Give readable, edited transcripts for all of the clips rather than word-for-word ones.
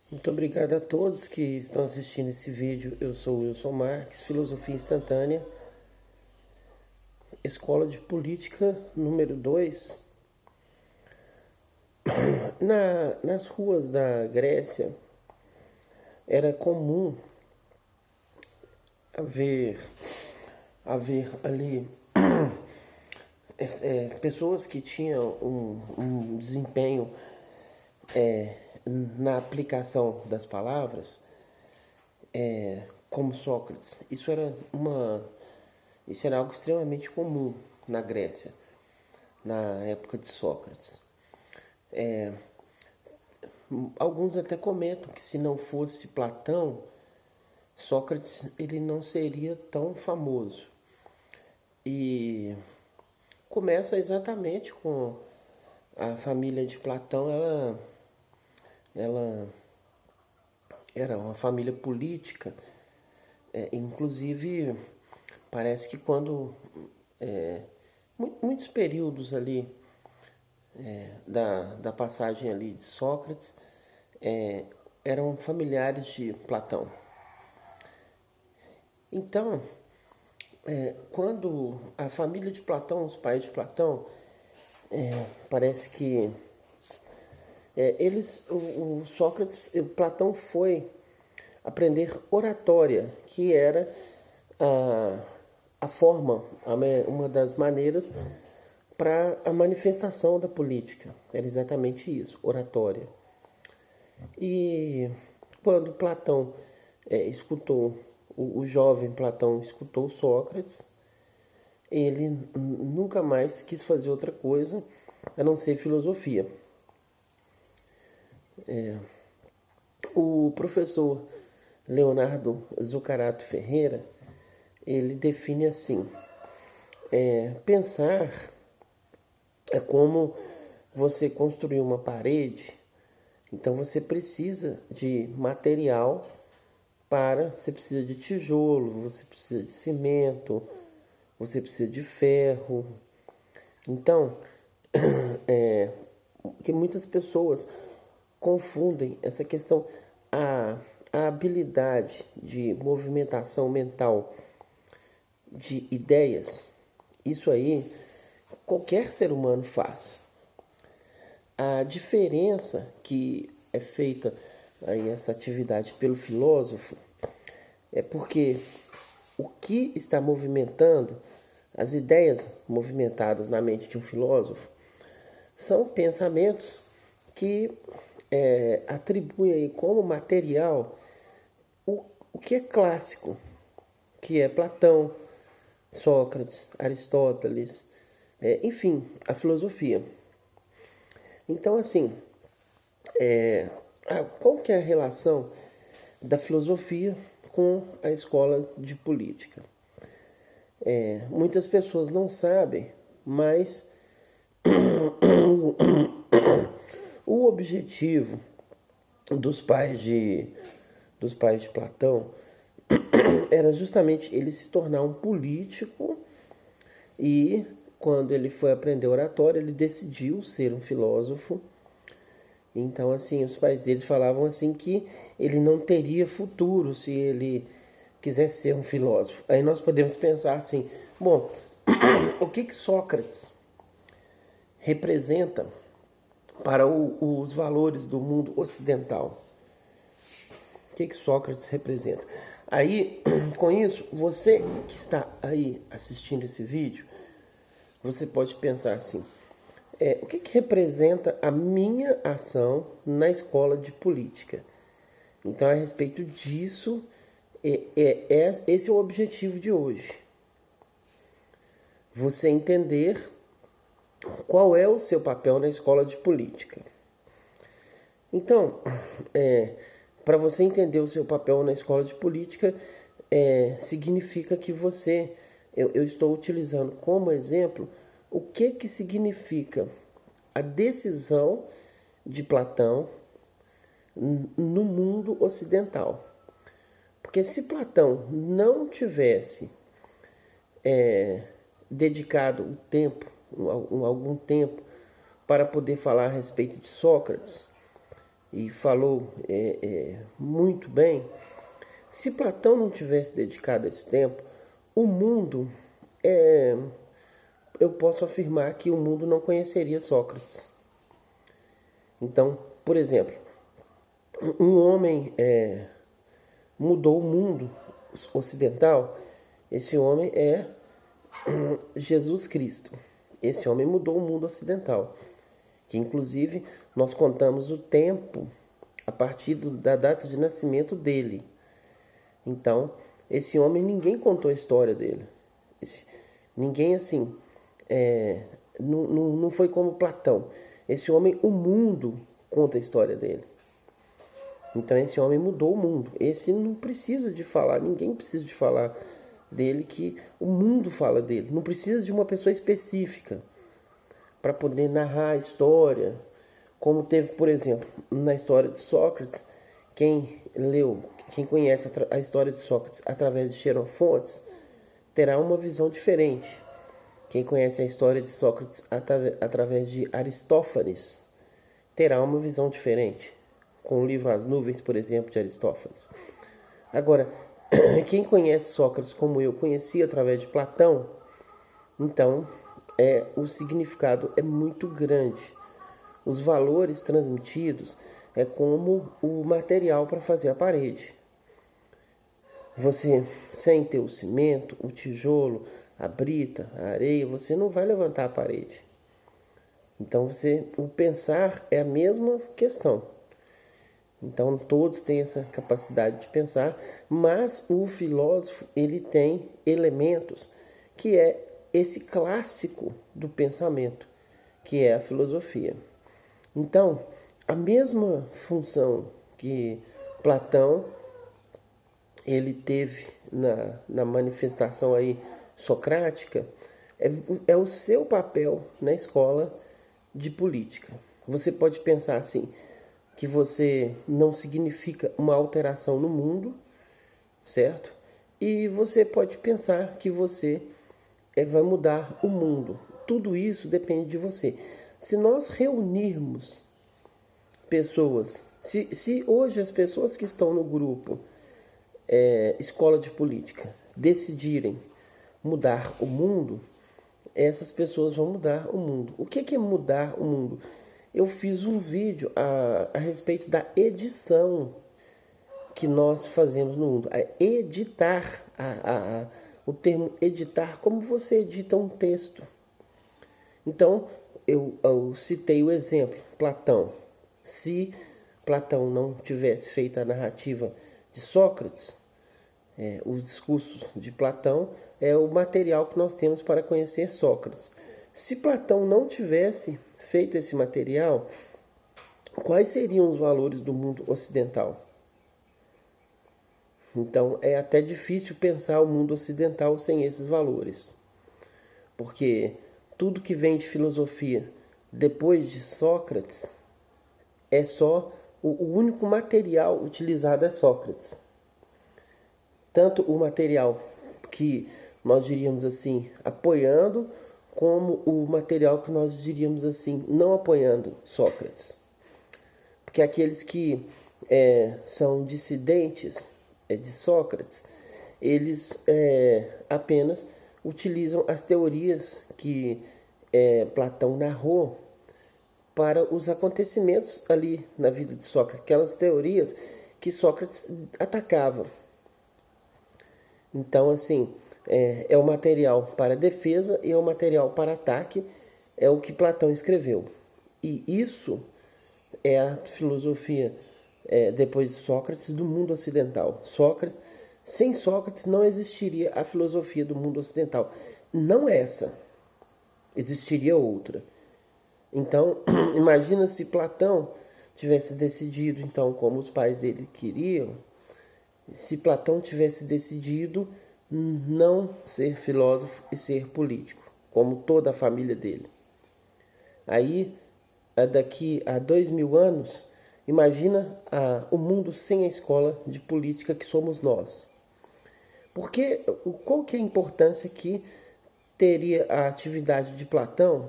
Muito obrigado a todos que estão assistindo esse vídeo. Eu sou o Wilson Marques, Filosofia Instantânea, Escola de Política número 2. Nas ruas da Grécia era comum haver ali pessoas que tinham um desempenho na aplicação das palavras, como Sócrates. Isso era algo extremamente comum na Grécia, na época de Sócrates. Alguns até comentam que se não fosse Platão, Sócrates ele não seria tão famoso. E começa exatamente com a família de Platão. Ela era uma família política. Inclusive, parece que quando muitos períodos ali da passagem ali de Sócrates eram familiares de Platão. Então, quando a família de Platão, os pais de Platão, parece que o Sócrates, o Platão foi aprender oratória, que era a forma, uma das maneiras para a manifestação da política. Era exatamente isso, oratória. E quando Platão o jovem Platão escutou Sócrates, ele nunca mais quis fazer outra coisa a não ser filosofia. O professor Leonardo Zucarato Ferreira, ele define assim: pensar é como você construir uma parede. Então você precisa de material você precisa de tijolo, você precisa de cimento, você precisa de ferro. Então, que muitas pessoas confundem essa questão, a habilidade de movimentação mental de ideias. Isso aí qualquer ser humano faz. A diferença que é feita aí essa atividade pelo filósofo é porque o que está movimentando, as ideias movimentadas na mente de um filósofo, são pensamentos que atribuem aí como material o que é clássico, que é Platão, Sócrates, Aristóteles, enfim, a filosofia. Então, assim, qual que é a relação da filosofia com a escola de política? Muitas pessoas não sabem, mas o objetivo dos pais de Platão era justamente ele se tornar um político, e quando ele foi aprender oratória, ele decidiu ser um filósofo. Então, assim, os pais deles falavam assim que ele não teria futuro se ele quisesse ser um filósofo. Aí nós podemos pensar assim, bom, o que Sócrates representa para os valores do mundo ocidental? O que Sócrates representa? Aí, com isso, você que está aí assistindo esse vídeo, você pode pensar assim: o que representa a minha ação na escola de política? Então, a respeito disso, esse é o objetivo de hoje. Você entender qual é o seu papel na escola de política. Então, para você entender o seu papel na escola de política, significa que eu estou utilizando como exemplo o que significa a decisão de Platão no mundo ocidental. Porque se Platão não tivesse dedicado algum tempo para poder falar a respeito de Sócrates, e falou muito bem, se Platão não tivesse dedicado esse tempo, o mundo, eu posso afirmar que o mundo não conheceria Sócrates. Então, por exemplo, um homem mudou o mundo ocidental, esse homem é Jesus Cristo. Esse homem mudou o mundo ocidental, que inclusive nós contamos o tempo a partir da data de nascimento dele. Então, esse homem, ninguém contou a história dele. Ninguém assim, não foi como Platão. Esse homem, o mundo conta a história dele. Então esse homem mudou o mundo. Esse não precisa de falar, ninguém precisa de falar dele, que o mundo fala dele. Não precisa de uma pessoa específica para poder narrar a história. Como teve, por exemplo, na história de Sócrates, quem conhece a história de Sócrates através de Xenofontes, terá uma visão diferente. Quem conhece a história de Sócrates através de Aristófanes, terá uma visão diferente. Com o livro As Nuvens, por exemplo, de Aristófanes. Agora, quem conhece Sócrates como eu conheci através de Platão, então o significado é muito grande. Os valores transmitidos é como o material para fazer a parede. Você, sem ter o cimento, o tijolo, a brita, a areia, você não vai levantar a parede. Então, o pensar é a mesma questão. Então todos têm essa capacidade de pensar, mas o filósofo ele tem elementos que é esse clássico do pensamento, que é a filosofia. Então, a mesma função que Platão ele teve na manifestação aí socrática é o seu papel na escola de política. Você pode pensar assim, que você não significa uma alteração no mundo, certo? E você pode pensar que você vai mudar o mundo. Tudo isso depende de você. Se nós reunirmos pessoas, se hoje as pessoas que estão no grupo Escola de Política decidirem mudar o mundo, essas pessoas vão mudar o mundo. O que é mudar o mundo? Eu fiz um vídeo a respeito da edição que nós fazemos no mundo. Editar, o termo editar, como você edita um texto. Então, eu citei o exemplo, Platão. Se Platão não tivesse feito a narrativa de Sócrates, os discursos de Platão é o material que nós temos para conhecer Sócrates. Se Platão não tivesse feito esse material, quais seriam os valores do mundo ocidental? Então é até difícil pensar o mundo ocidental sem esses valores, porque tudo que vem de filosofia depois de Sócrates é só o único material utilizado é Sócrates. Tanto o material que nós diríamos assim apoiando, como o material que nós diríamos assim, não apoiando Sócrates. Porque aqueles que são dissidentes de Sócrates, eles apenas utilizam as teorias que Platão narrou para os acontecimentos ali na vida de Sócrates, aquelas teorias que Sócrates atacava. Então, assim, é o material para defesa e é o material para ataque, é o que Platão escreveu. E isso é a filosofia, depois de Sócrates, do mundo ocidental. Sem Sócrates não existiria a filosofia do mundo ocidental. Não essa, existiria outra. Então, imagina se Platão tivesse decidido, então, como os pais dele queriam, se Platão tivesse decidido não ser filósofo e ser político, como toda a família dele. Aí, daqui a 2000 anos, imagina o mundo sem a escola de política que somos nós. Porque qual que é a importância que teria a atividade de Platão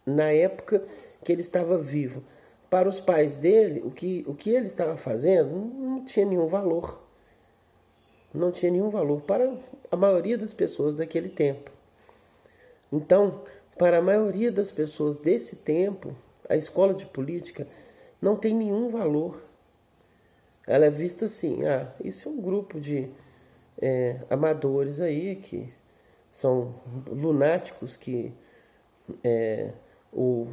na época que ele estava vivo? para os pais dele, o que ele estava fazendo não tinha nenhum valor. Não tinha nenhum valor para a maioria das pessoas daquele tempo. Então, para a maioria das pessoas desse tempo, a escola de política não tem nenhum valor. Ela é vista assim, isso é um grupo de amadores aí, que são lunáticos, que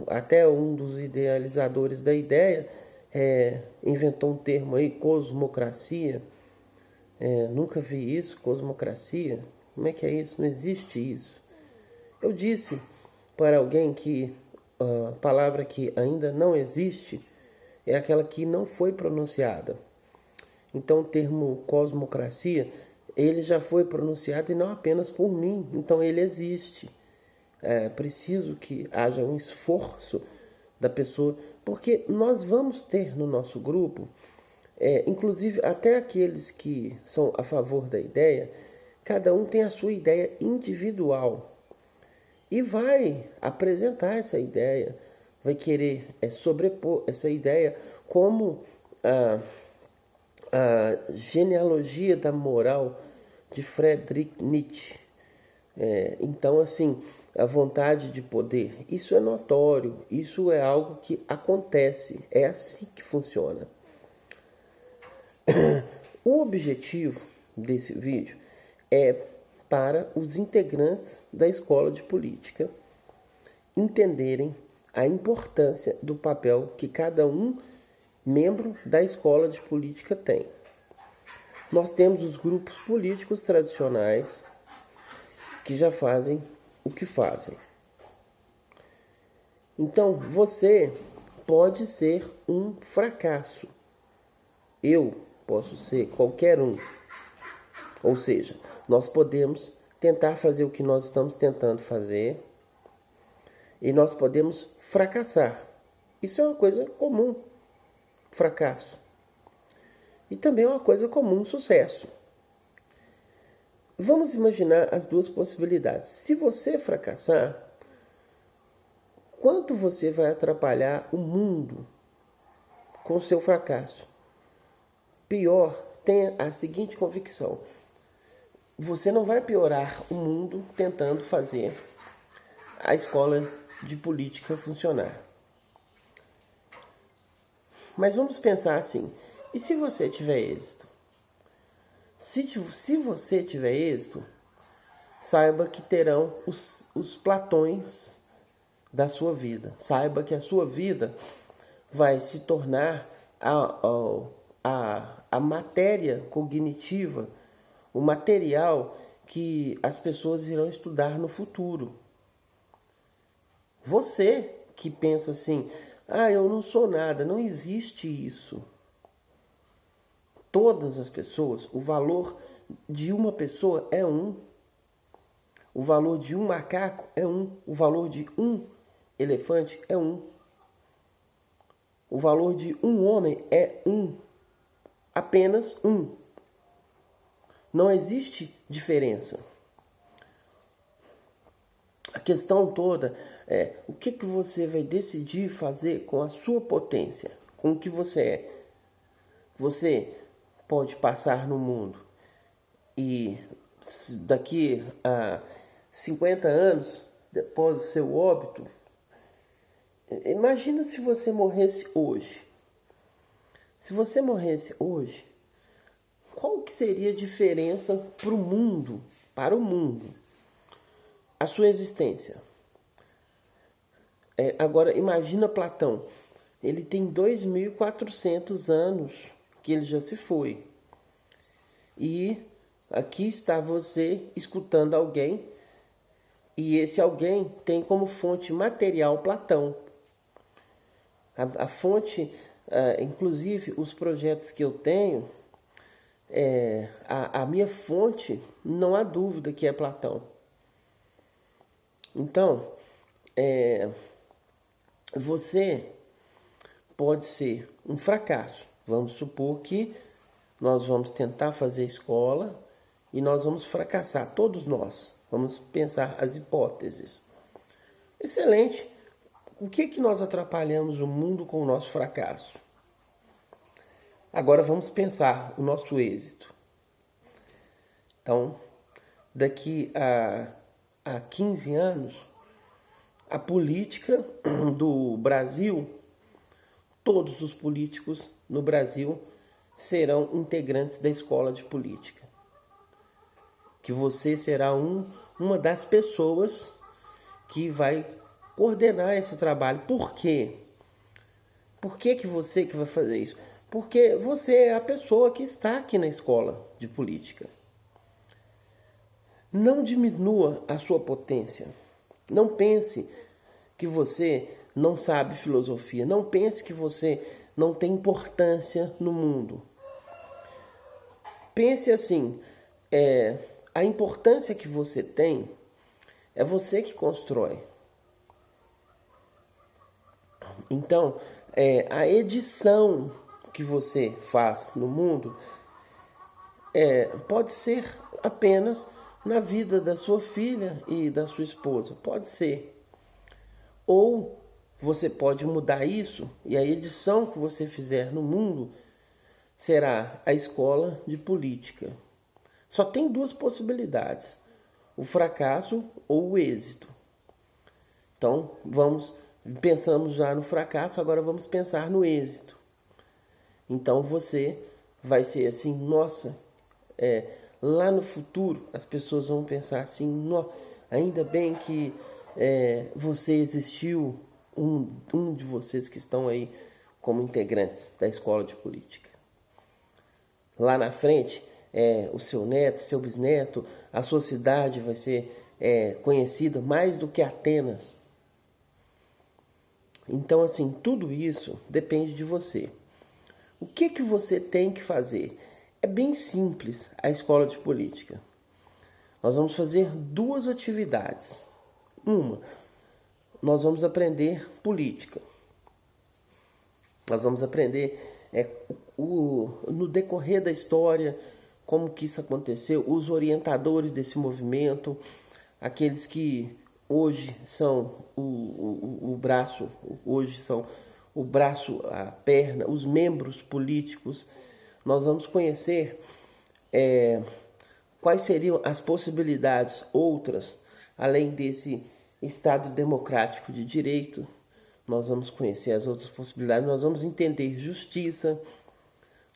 até um dos idealizadores da ideia inventou um termo aí, cosmocracia. Nunca vi isso, cosmocracia. Como é que é isso? Não existe isso. Eu disse para alguém que a palavra que ainda não existe é aquela que não foi pronunciada. Então o termo cosmocracia, ele já foi pronunciado e não apenas por mim. Então ele existe. É preciso que haja um esforço da pessoa, porque nós vamos ter no nosso grupo, inclusive até aqueles que são a favor da ideia, cada um tem a sua ideia individual e vai apresentar essa ideia, vai querer sobrepor essa ideia como a genealogia da moral de Friedrich Nietzsche. Então, assim, a vontade de poder, isso é notório, isso é algo que acontece, é assim que funciona. O objetivo desse vídeo é para os integrantes da escola de política entenderem a importância do papel que cada membro da escola de política tem. Nós temos os grupos políticos tradicionais que já fazem o que fazem. Então, você pode ser um fracasso. Eu posso ser qualquer um. Ou seja, nós podemos tentar fazer o que nós estamos tentando fazer e nós podemos fracassar. Isso é uma coisa comum, fracasso. E também é uma coisa comum, sucesso. Vamos imaginar as duas possibilidades. Se você fracassar, quanto você vai atrapalhar o mundo com o seu fracasso? Pior, tenha a seguinte convicção: você não vai piorar o mundo tentando fazer a escola de política funcionar. Mas vamos pensar assim, e se você tiver êxito? Se você tiver êxito, saiba que terão os Platões da sua vida. Saiba que a sua vida vai se tornar a matéria cognitiva, o material que as pessoas irão estudar no futuro. Você que pensa assim, eu não sou nada, não existe isso. Todas as pessoas, o valor de uma pessoa é um. O valor de um macaco é um. O valor de um elefante é um. O valor de um homem é um. Apenas um. Não existe diferença. A questão toda é o que você vai decidir fazer com a sua potência, com o que você é. Você pode passar no mundo e daqui a 50 anos, depois do seu óbito, imagina se você morresse hoje. Se você morresse hoje, qual que seria a diferença para o mundo, a sua existência? Agora, imagina Platão. Ele tem 2.400 anos que ele já se foi. E aqui está você escutando alguém, e esse alguém tem como fonte material Platão. A fonte, inclusive os projetos que eu tenho, a minha fonte, não há dúvida que é Platão. Então, você pode ser um fracasso. Vamos supor que nós vamos tentar fazer escola e nós vamos fracassar, todos nós. Vamos pensar as hipóteses. Excelente. O que nós atrapalhamos o mundo com o nosso fracasso? Agora vamos pensar o nosso êxito. Então, daqui a 15 anos, a política do Brasil, todos os políticos no Brasil serão integrantes da escola de política. Que você será uma das pessoas que vai coordenar esse trabalho. Por quê? Por que você que vai fazer isso? Porque você é a pessoa que está aqui na escola de política. Não diminua a sua potência. Não pense que você não sabe filosofia. Não pense que você não tem importância no mundo. Pense assim, a importância que você tem é você que constrói. Então, a edição que você faz no mundo pode ser apenas na vida da sua filha e da sua esposa. Pode ser. Ou você pode mudar isso e a edição que você fizer no mundo será a escola de política. Só tem duas possibilidades: o fracasso ou o êxito. Então, pensamos já no fracasso, agora vamos pensar no êxito. Então, você vai ser assim, nossa, lá no futuro as pessoas vão pensar assim, ainda bem que você existiu, um de vocês que estão aí como integrantes da escola de política. Lá na frente, o seu neto, seu bisneto, a sua cidade vai ser conhecida mais do que Atenas. Então, assim, tudo isso depende de você. O que você tem que fazer? É bem simples a escola de política. Nós vamos fazer duas atividades. Uma, nós vamos aprender política. Nós vamos aprender no decorrer da história como que isso aconteceu, os orientadores desse movimento, aqueles que hoje são o braço, a perna, os membros políticos. Nós vamos conhecer quais seriam as possibilidades outras, além desse Estado democrático de direito. Nós vamos conhecer as outras possibilidades, nós vamos entender justiça,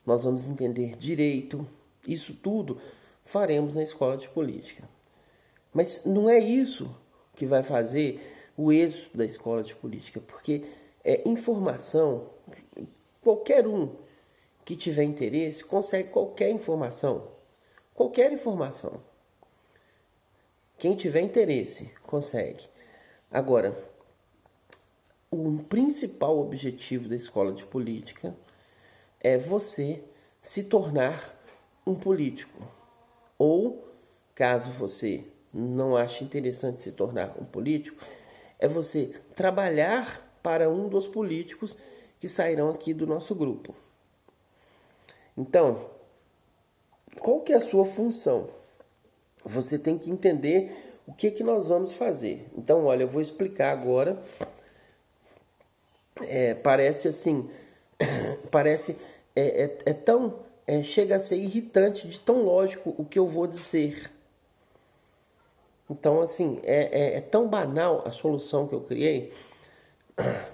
nós vamos entender direito. Isso tudo faremos na escola de política. Mas não é isso que vai fazer o êxito da escola de política, porque informação, qualquer um que tiver interesse consegue qualquer informação. Qualquer informação. Quem tiver interesse consegue. Agora, o principal objetivo da escola de política é você se tornar um político. Ou, caso você não ache interessante se tornar um político, é você trabalhar para um dos políticos que sairão aqui do nosso grupo. Então, qual que é a sua função? Você tem que entender o que nós vamos fazer. Então, olha, eu vou explicar agora. Parece assim, chega a ser irritante de tão lógico o que eu vou dizer. Então, assim, é tão banal a solução que eu criei.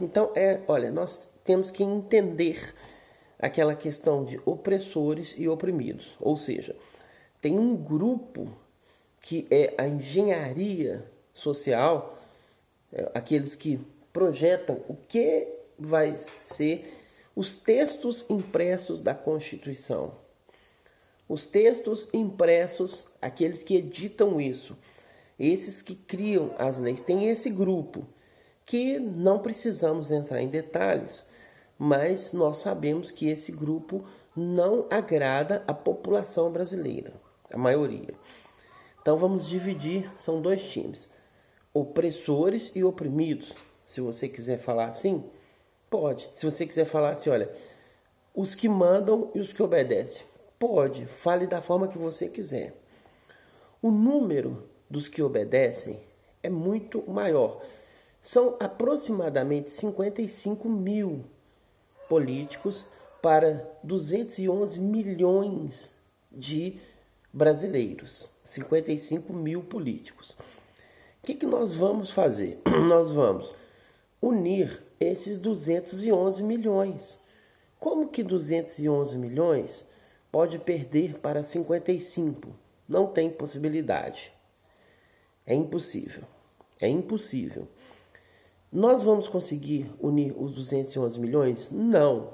Então, olha, nós temos que entender aquela questão de opressores e oprimidos. Ou seja, tem um grupo que é a engenharia social, aqueles que projetam o que vai ser os textos impressos da Constituição. Os textos impressos, aqueles que editam isso, esses que criam as leis. Tem esse grupo que não precisamos entrar em detalhes, mas nós sabemos que esse grupo não agrada a população brasileira, a maioria. Então vamos dividir, são dois times, opressores e oprimidos. Se você quiser falar assim, pode. Se você quiser falar assim, olha, os que mandam e os que obedecem, pode, fale da forma que você quiser. O número dos que obedecem é muito maior. São aproximadamente 55 mil políticos para 211 milhões de brasileiros. 55 mil políticos. O que nós vamos fazer? Nós vamos unir esses 211 milhões. Como que 211 milhões pode perder para 55? Não tem possibilidade. É impossível. É impossível. Nós vamos conseguir unir os 211 milhões? Não.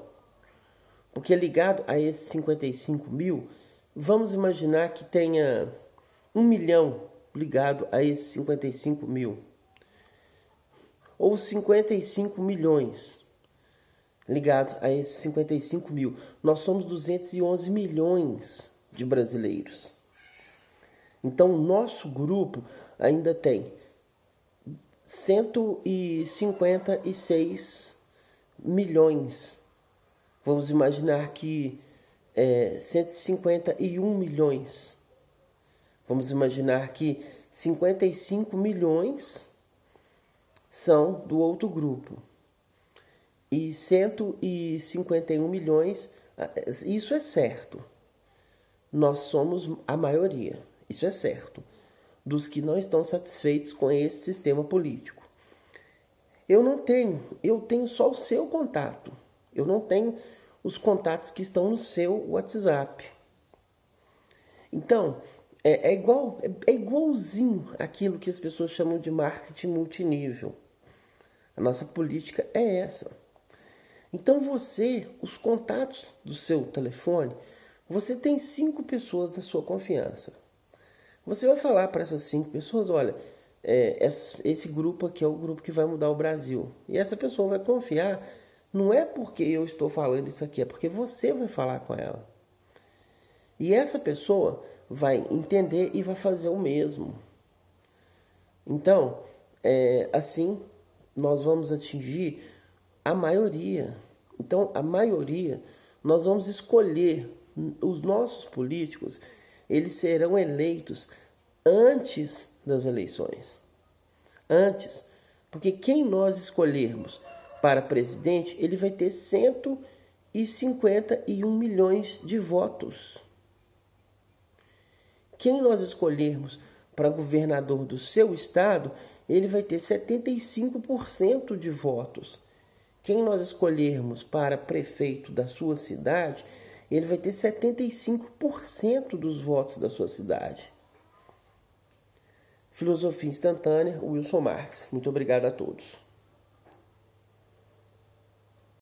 Porque ligado a esses 55 mil, vamos imaginar que tenha 1 milhão ligado a esses 55 mil. Ou 55 milhões ligados a esses 55 mil. Nós somos 211 milhões de brasileiros. Então, o nosso grupo ainda tem 156 milhões. Vamos imaginar que 151 milhões. Vamos imaginar que 55 milhões são do outro grupo. E 151 milhões, isso é certo. Nós somos a maioria, isso é certo, dos que não estão satisfeitos com esse sistema político. Eu tenho só o seu contato. Eu não tenho os contatos que estão no seu WhatsApp. Então, é igualzinho aquilo que as pessoas chamam de marketing multinível. A nossa política é essa. Então os contatos do seu telefone, você tem 5 pessoas da sua confiança. Você vai falar para essas 5 pessoas, olha, esse grupo aqui é o grupo que vai mudar o Brasil. E essa pessoa vai confiar, não é porque eu estou falando isso aqui, é porque você vai falar com ela. E essa pessoa vai entender e vai fazer o mesmo. Então, assim, nós vamos atingir a maioria. Então, a maioria, nós vamos escolher os nossos políticos, eles serão eleitos antes das eleições. Antes. Porque quem nós escolhermos para presidente, ele vai ter 151 milhões de votos. Quem nós escolhermos para governador do seu estado, ele vai ter 75% de votos. Quem nós escolhermos para prefeito da sua cidade, ele vai ter 75% dos votos da sua cidade. Filosofia Instantânea, Wilson Marques. Muito obrigado a todos.